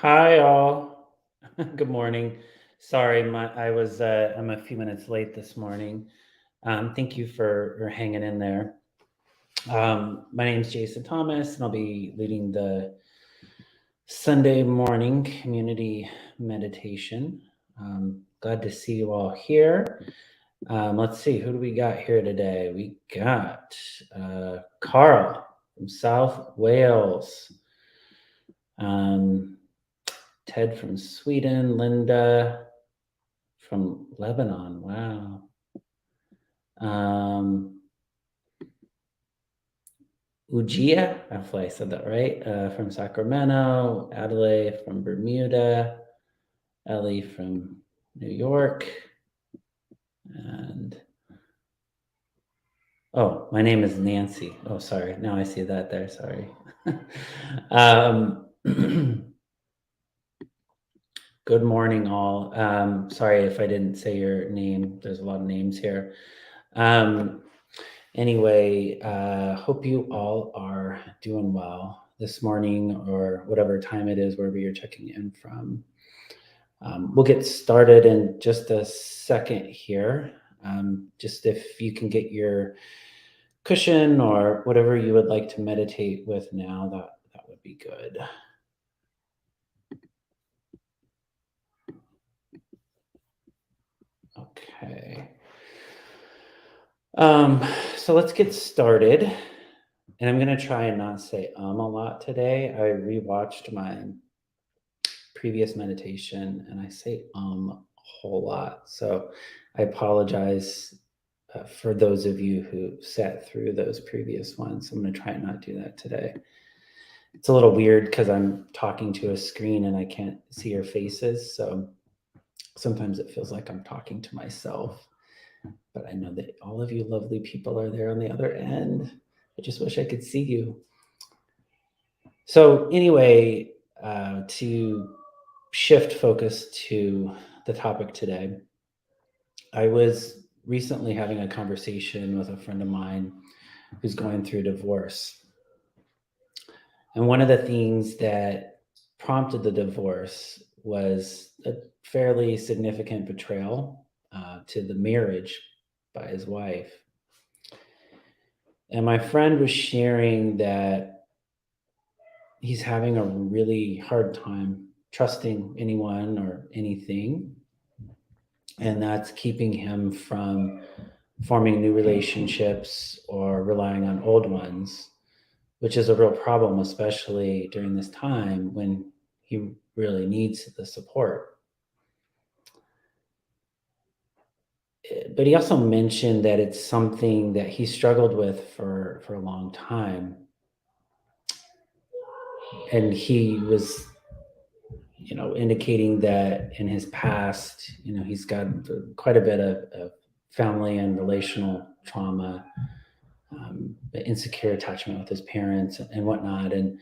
Hi all. Good morning. Sorry, I'm a few minutes late this morning. Thank you for hanging in there. My name is Jason Thomas, and I'll be leading the Sunday morning community meditation. Glad to see you all here. Let's see, who do we got here today? We got Carl from South Wales. Um, Ted from Sweden, Linda from Lebanon. Wow. Um, Ujia, hopefully I said that right, from Sacramento, Adelaide from Bermuda, Ellie from New York, and oh, my name is Nancy. Oh, sorry. Now I see that there. Sorry. um, Good morning, all. Sorry if I didn't say your name. There's a lot of names here. Um, Anyway, hope you all are doing well this morning or whatever time it is, wherever you're checking in from. We'll get started in just a second here. Just if you can get your cushion or whatever you would like to meditate with now, that would be good. Okay. So let's get started. And I'm going to try and not say a lot today. I rewatched my previous meditation and I say a whole lot. So I apologize for those of you who sat through those previous ones. I'm going to try and not do that today. It's a little weird because I'm talking to a screen and I can't see your faces. So sometimes it feels like I'm talking to myself. But I know that all of you lovely people are there on the other end. I just wish I could see you. So, anyway, to shift focus to the topic today, I was recently having a conversation with a friend of mine who's going through divorce. And one of the things that prompted the divorce was a fairly significant betrayal to the marriage by his wife. And my friend was sharing that he's having a really hard time trusting anyone or anything. And that's keeping him from forming new relationships or relying on old ones, which is a real problem, especially during this time when he really needs the support. But he also mentioned that it's something that he struggled with for a long time. And he was, indicating that in his past, he's got quite a bit of family and relational trauma, insecure attachment with his parents and whatnot. And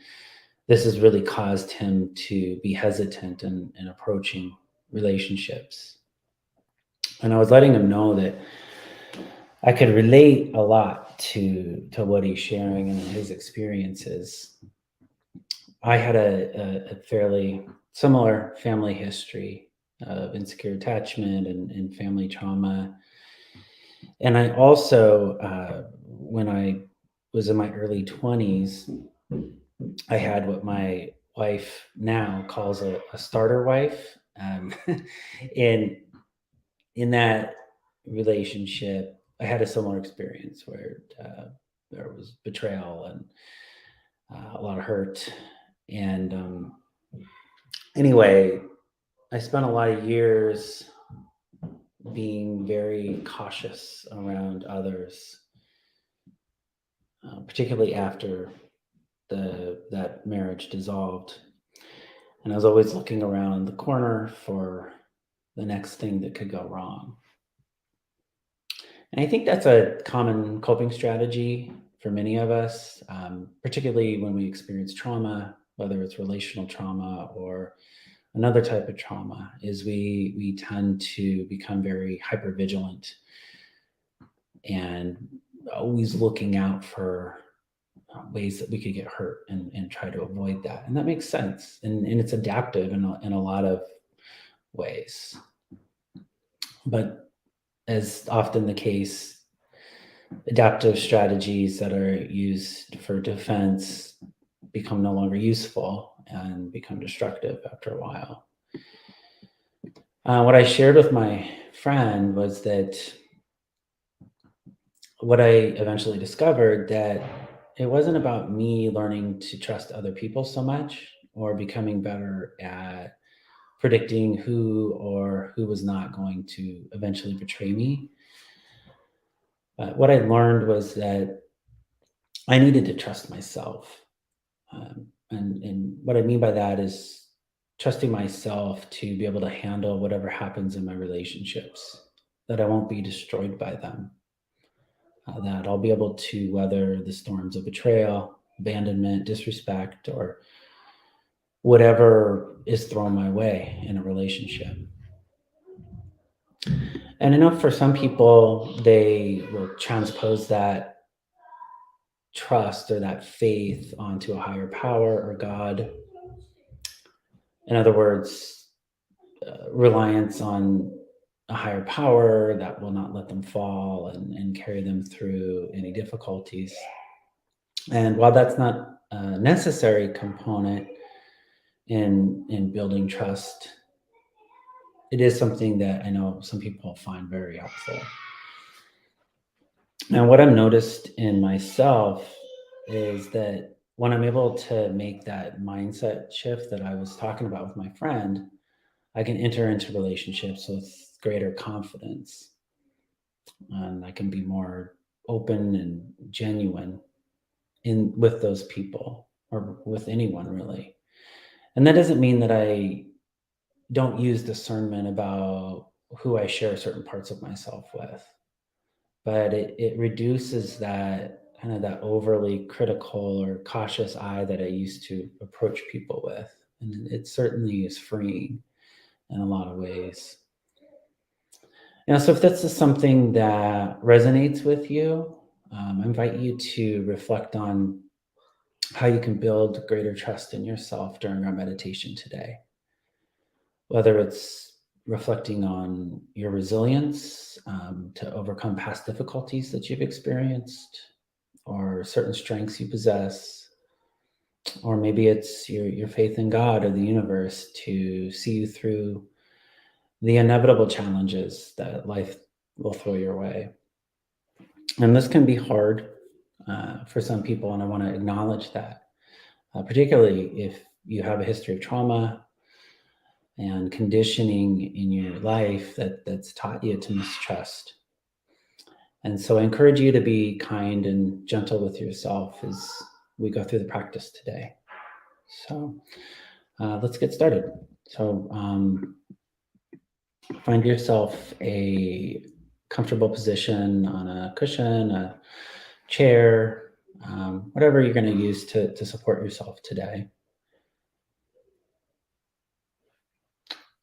this has really caused him to be hesitant in approaching relationships. And I was letting him know that I could relate a lot to what he's sharing and his experiences. I had a fairly similar family history of insecure attachment and family trauma. And I also, when I was in my early 20s, I had what my wife now calls a starter wife. And in that relationship, I had a similar experience where there was betrayal and a lot of hurt. And anyway, I spent a lot of years being very cautious around others, particularly after that marriage dissolved. And I was always looking around the corner for the next thing that could go wrong. And I think that's a common coping strategy for many of us, particularly when we experience trauma, whether it's relational trauma or another type of trauma, is we tend to become very hypervigilant and always looking out for ways that we could get hurt and try to avoid that. And that makes sense. And it's adaptive in a lot of ways. But as often the case, adaptive strategies that are used for defense become no longer useful and become destructive after a while. What I shared with my friend was that what I eventually discovered that it wasn't about me learning to trust other people so much or becoming better at predicting who or who was not going to eventually betray me. But what I learned was that I needed to trust myself. And what I mean by that is trusting myself to be able to handle whatever happens in my relationships, that I won't be destroyed by them, that I'll be able to weather the storms of betrayal, abandonment, disrespect, or whatever is thrown my way in a relationship. And I know for some people, they will transpose that trust or that faith onto a higher power or God. In other words, reliance on a higher power that will not let them fall and carry them through any difficulties. And while that's not a necessary component in building trust, it is something that I know some people find very helpful. And what I've noticed in myself is that when I'm able to make that mindset shift that I was talking about with my friend, I can enter into relationships with greater confidence, and I can be more open and genuine in with those people or with anyone really. And that doesn't mean that I don't use discernment about who I share certain parts of myself with, but it reduces that kind of that overly critical or cautious eye that I used to approach people with. And it certainly is freeing in a lot of ways. So if this is something that resonates with you, I invite you to reflect on how you can build greater trust in yourself during our meditation today. Whether it's reflecting on your resilience to overcome past difficulties that you've experienced, or certain strengths you possess, or maybe it's your faith in God or the universe to see you through the inevitable challenges that life will throw your way. And this can be hard for some people, and I want to acknowledge that, particularly if you have a history of trauma and conditioning in your life that's taught you to mistrust. And so I encourage you to be kind and gentle with yourself as we go through the practice today. So let's get started. So find yourself a comfortable position on a cushion, a chair, whatever you're going to use to support yourself today.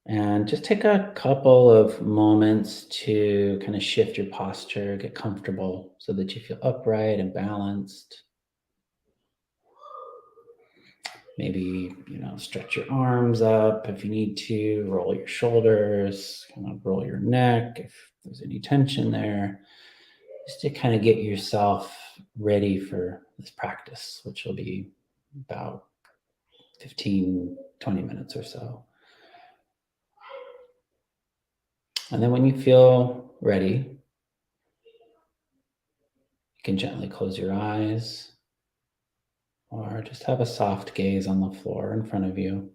And just take a couple of moments to kind of shift your posture, get comfortable so that you feel upright and balanced. Maybe, stretch your arms up if you need to, roll your shoulders, kind of roll your neck if there's any tension there, just to kind of get yourself ready for this practice, which will be about 15, 20 minutes or so. And then when you feel ready, you can gently close your eyes or just have a soft gaze on the floor in front of you.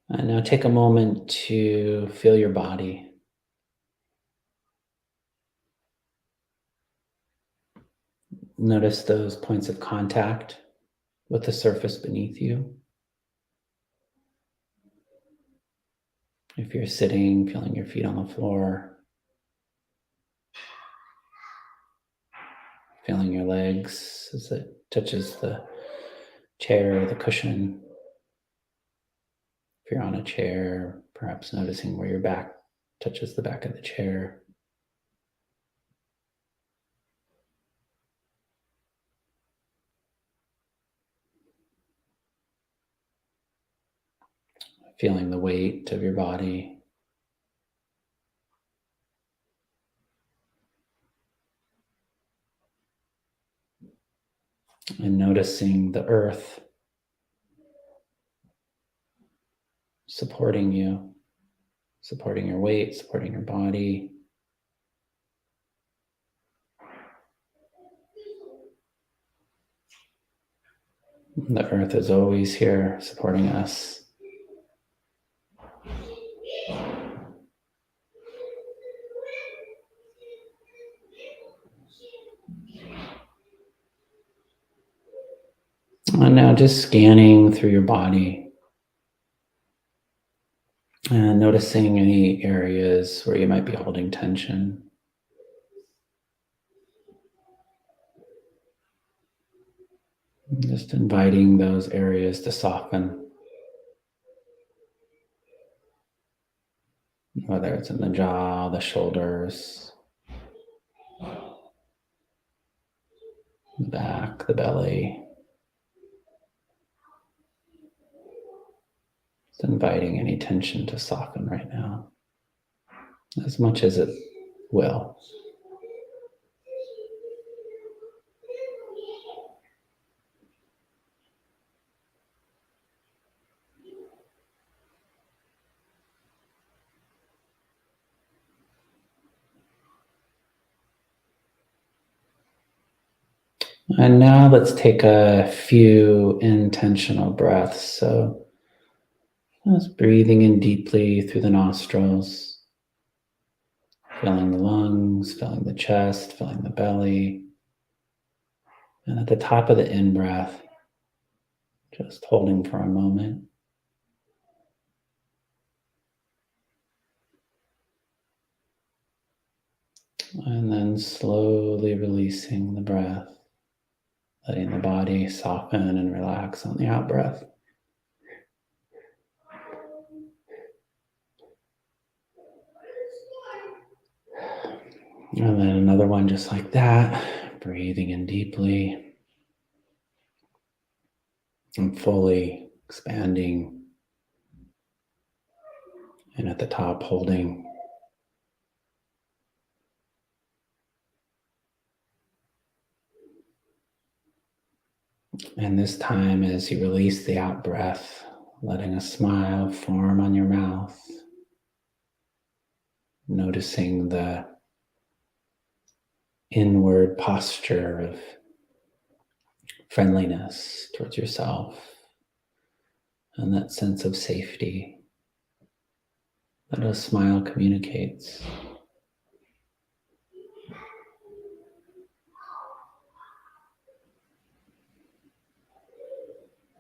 And now take a moment to feel your body. Notice those points of contact with the surface beneath you. If you're sitting, feeling your feet on the floor, feeling your legs as it touches the chair or the cushion. If you're on a chair, perhaps noticing where your back touches the back of the chair. Feeling the weight of your body. And noticing the earth supporting you, supporting your weight, supporting your body. The earth is always here supporting us. And now just scanning through your body and noticing any areas where you might be holding tension. Just inviting those areas to soften, whether it's in the jaw, the shoulders, the back, the belly. Just inviting any tension to soften right now, as much as it will. And now let's take a few intentional breaths. So just breathing in deeply through the nostrils, filling the lungs, filling the chest, filling the belly. And at the top of the in-breath, just holding for a moment. And then slowly releasing the breath, letting the body soften and relax on the out-breath. And then another one just like that, breathing in deeply and fully expanding. And at the top, holding. And this time, as you release the out breath, letting a smile form on your mouth, noticing the inward posture of friendliness towards yourself and that sense of safety that a smile communicates.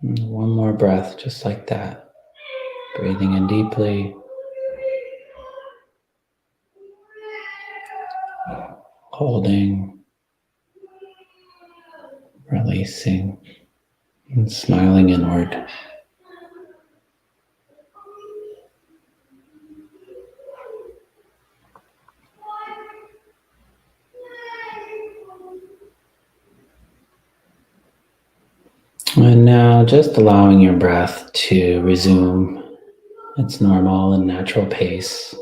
And one more breath, just like that. Breathing in deeply. Holding. Releasing. And smiling inward. And now just allowing your breath to resume its normal and natural pace.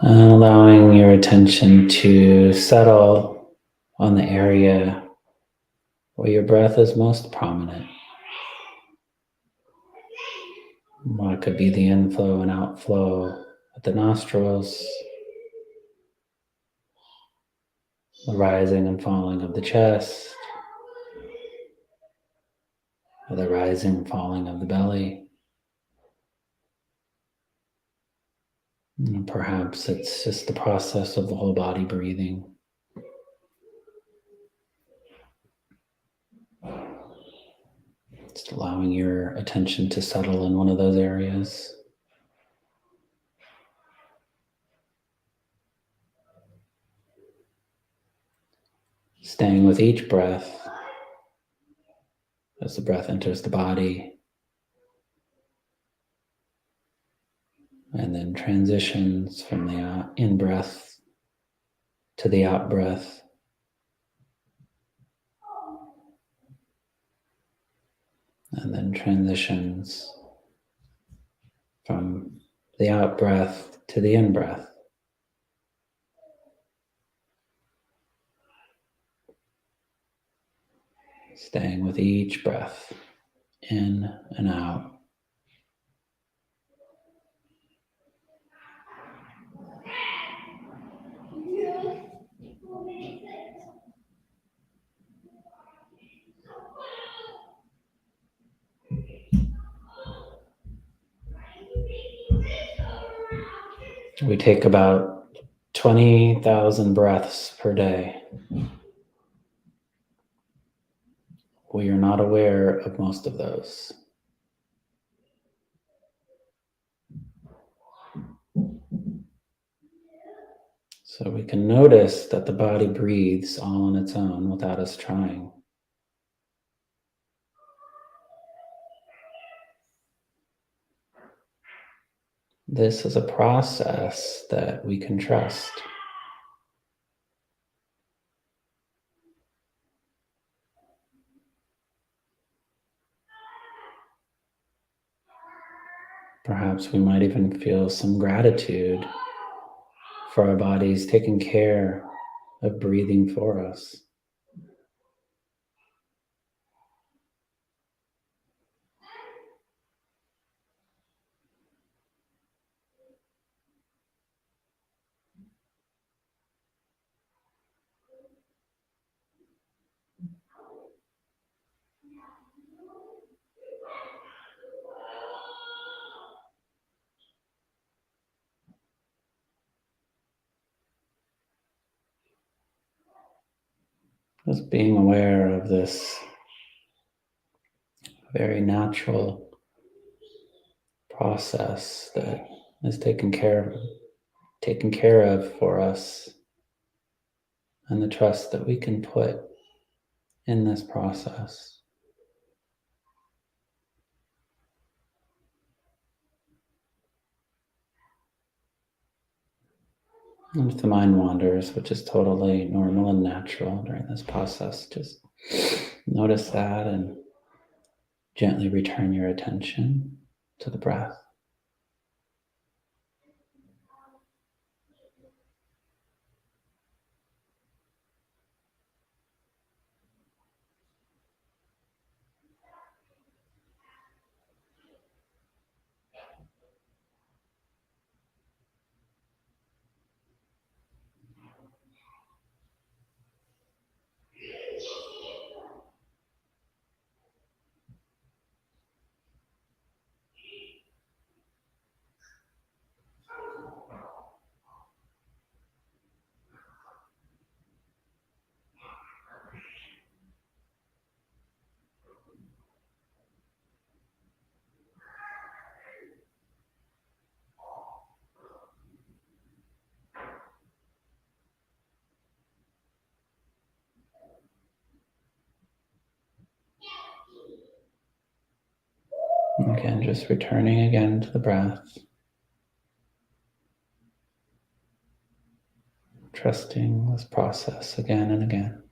Allowing your attention to settle on the area where your breath is most prominent. What could be the inflow and outflow at the nostrils, the rising and falling of the chest, or the rising and falling of the belly. And perhaps it's just the process of the whole body breathing. Just allowing your attention to settle in one of those areas. staying with each breath as the breath enters the body and then transitions from the in breath to the out breath. And then transitions from the out breath to the in breath. Staying with each breath, in and out. We take about 20,000 breaths per day. We are not aware of most of those. So we can notice that the body breathes all on its own without us trying. This is a process that we can trust. Perhaps we might even feel some gratitude for our bodies taking care of breathing for us. Just being aware of this very natural process that is taken care of for us, and the trust that we can put in this process. And if the mind wanders, which is totally normal and natural during this process, just notice that and gently return your attention to the breath. Again, just returning again to the breath, trusting this process again and again.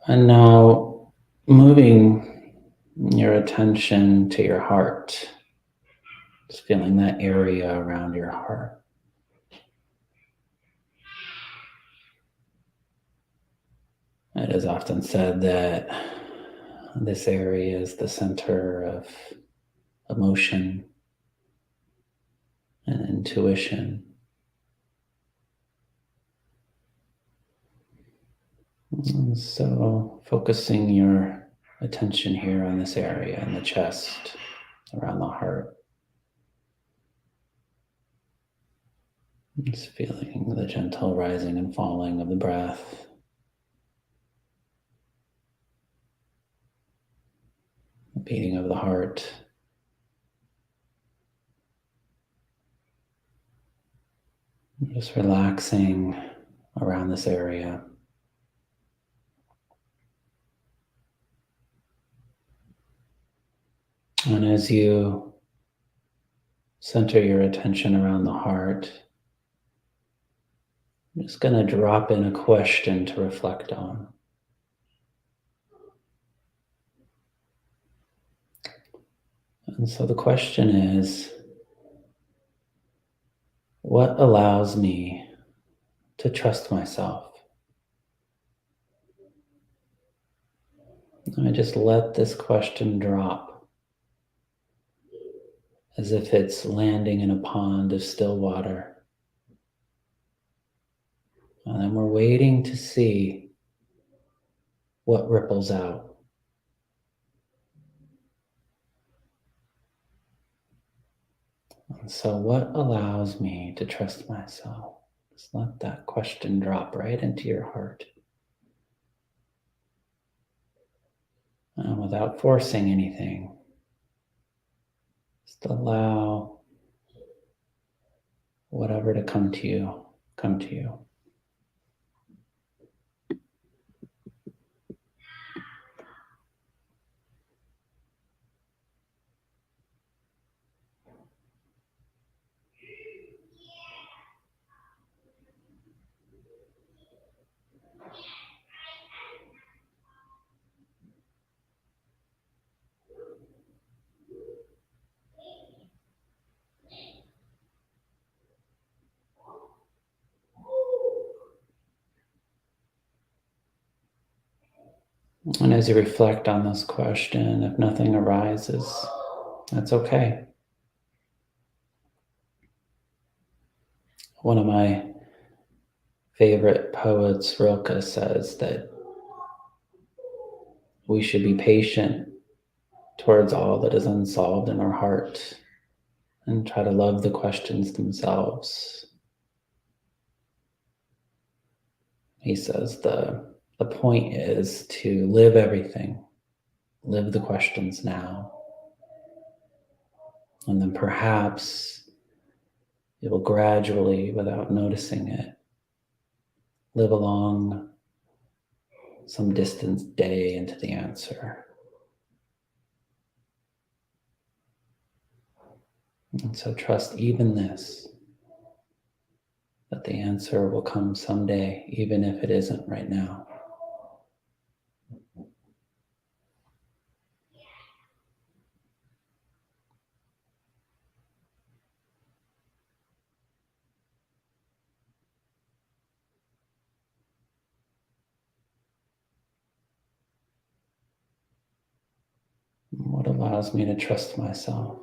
And now moving your attention to your heart, just feeling that area around your heart. It is often said that this area is the center of emotion and intuition. And so focusing your attention here on this area in the chest, around the heart. Just feeling the gentle rising and falling of the breath. The beating of the heart. Just relaxing around this area. And as you center your attention around the heart, I'm just going to drop in a question to reflect on. And so the question is, what allows me to trust myself? And I just let this question drop as if it's landing in a pond of still water. And then we're waiting to see what ripples out. And so what allows me to trust myself? Just let that question drop right into your heart. And without forcing anything, just allow whatever to come to you, come to you. And as you reflect on this question, if nothing arises, that's okay. One of my favorite poets, Rilke, says that we should be patient towards all that is unsolved in our heart and try to love the questions themselves. He says the point is to live everything, live the questions now, and then perhaps it will gradually, without noticing it, live along some distant day into the answer. And so trust even this, that the answer will come someday, even if it isn't right now. What allows me to trust myself?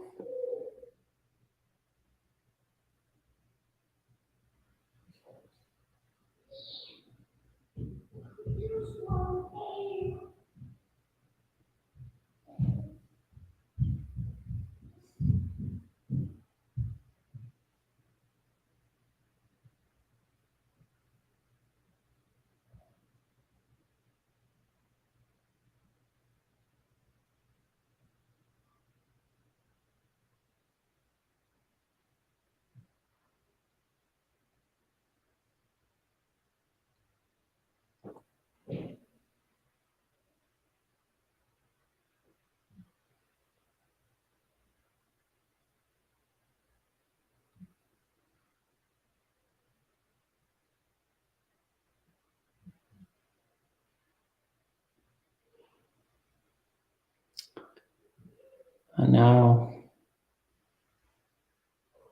And now,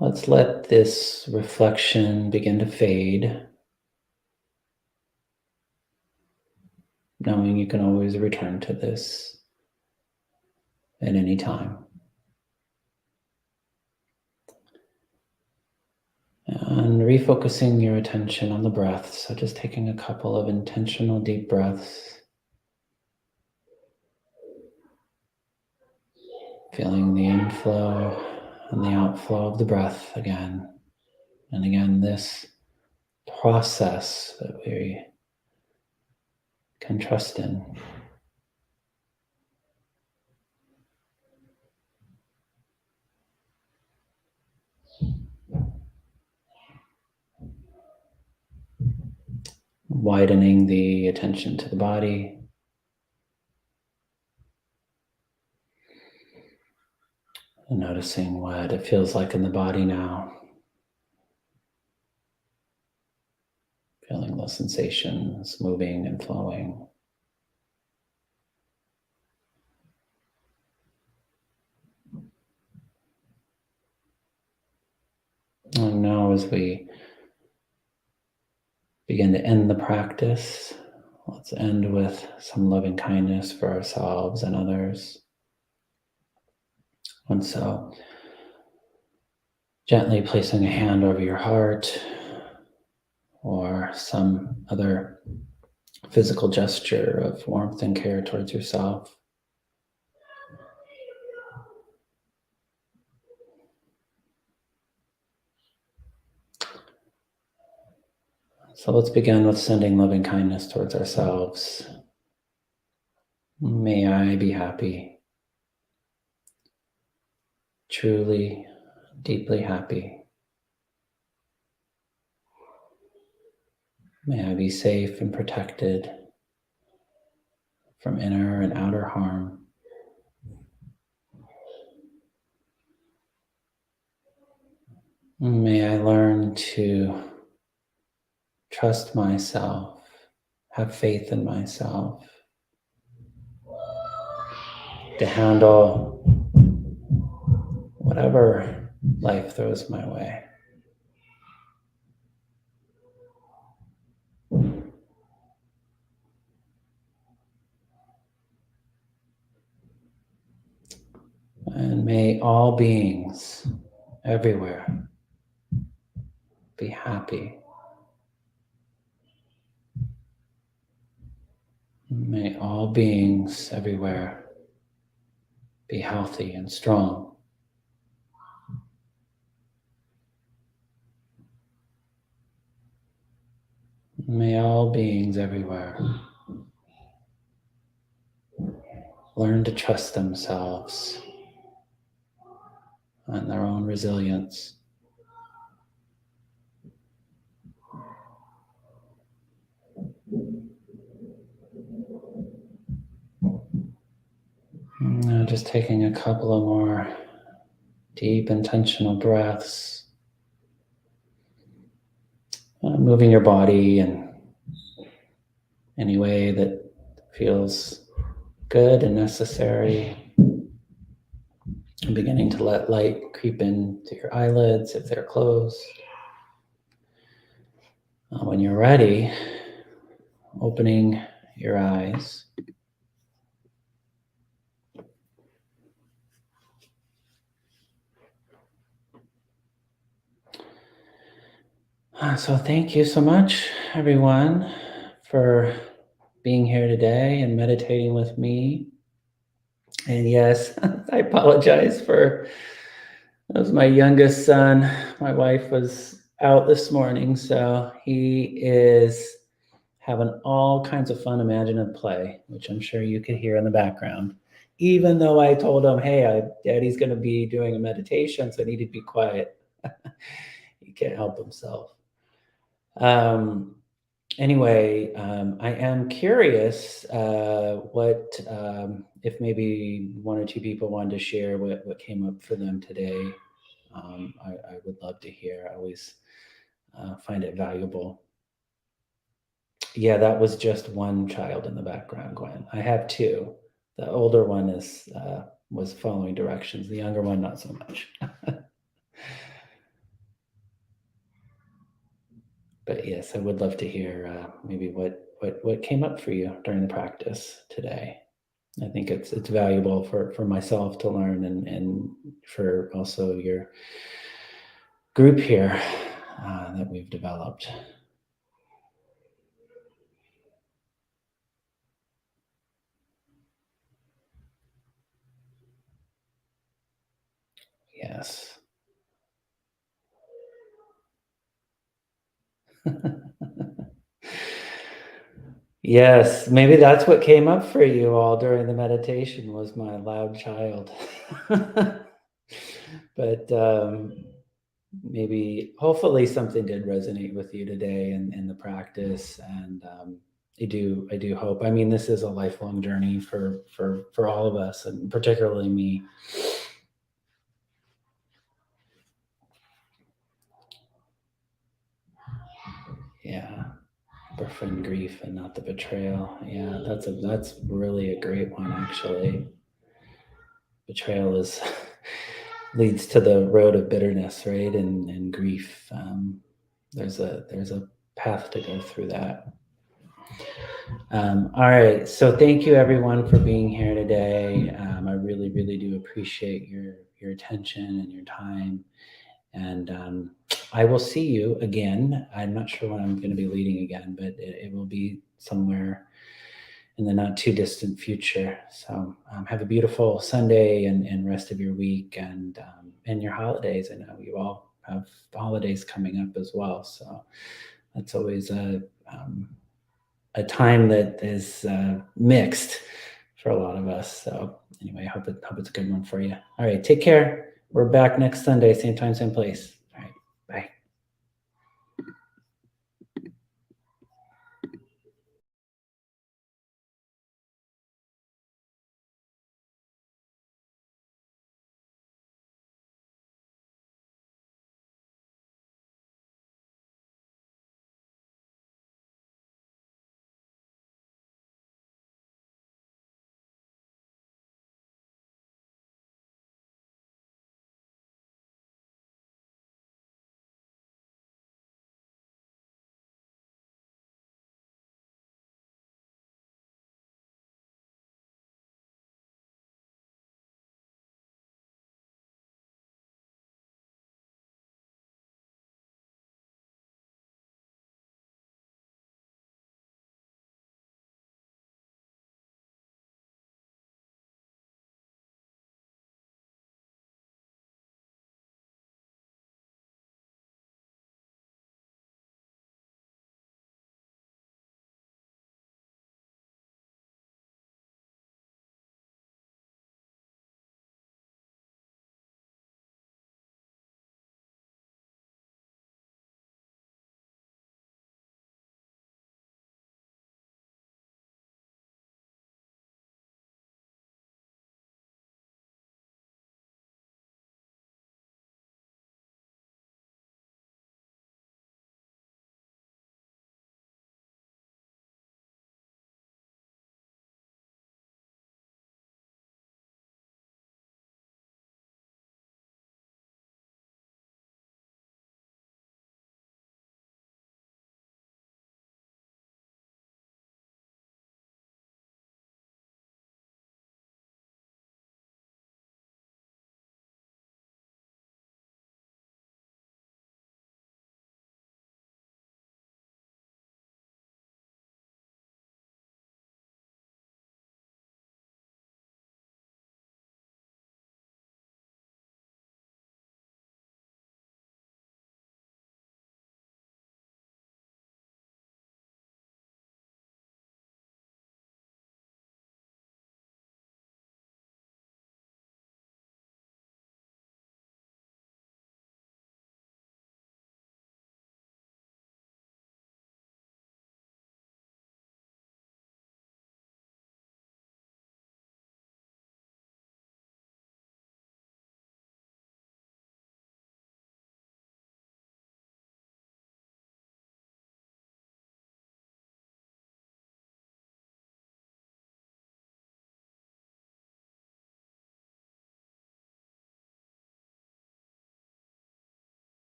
let's let this reflection begin to fade, knowing you can always return to this at any time. And refocusing your attention on the breath. So just taking a couple of intentional deep breaths. Feeling the inflow and the outflow of the breath again. And again, this process that we can trust in. Widening the attention to the body. And noticing what it feels like in the body now. Feeling those sensations moving and flowing. And now as we begin to end the practice, let's end with some loving kindness for ourselves and others. And so, gently placing a hand over your heart or some other physical gesture of warmth and care towards yourself. So let's begin with sending loving kindness towards ourselves. May I be happy, truly, deeply happy. May I be safe and protected from inner and outer harm. May I learn to trust myself, have faith in myself, to handle whatever life throws my way. And may all beings everywhere be happy. May all beings everywhere be healthy and strong. May all beings everywhere learn to trust themselves and their own resilience. Now just taking a couple of more deep intentional breaths. Moving your body in any way that feels good and necessary. And beginning to let light creep into your eyelids if they're closed. When you're ready, opening your eyes. So thank you so much, everyone, for being here today and meditating with me. And yes, I apologize for that was my youngest son. My wife was out this morning, so he is having all kinds of fun imaginative play, which I'm sure you could hear in the background. Even though I told him, hey, Daddy's going to be doing a meditation, so I need to be quiet. He can't help himself. Anyway, I am curious what if maybe one or two people wanted to share what came up for them today. I would love to hear. I always find it valuable. Yeah, that was just one child in the background, Gwen. I have two. The older one was following directions. The younger one, not so much. But yes, I would love to hear maybe what came up for you during the practice today. I think it's valuable for myself to learn and for also your group here that we've developed. Yes. Yes, maybe that's what came up for you all during the meditation was my loud child. But maybe, hopefully, something did resonate with you today in the practice, and I do hope. I mean, this is a lifelong journey for all of us, and particularly me. Yeah, befriend grief and not the betrayal. Yeah, that's really a great one, actually. Betrayal is leads to the road of bitterness, right? And grief. There's a path to go through that. All right. So thank you everyone for being here today. I really, really do appreciate your attention and your time. And I will see you again. I'm not sure when I'm going to be leading again, but it will be somewhere in the not too distant future. So have a beautiful Sunday and rest of your week and your holidays. I know you all have holidays coming up as well. So that's always a time that is mixed for a lot of us. So anyway, hope it's a good one for you. All right, take care. We're back next Sunday, same time, same place.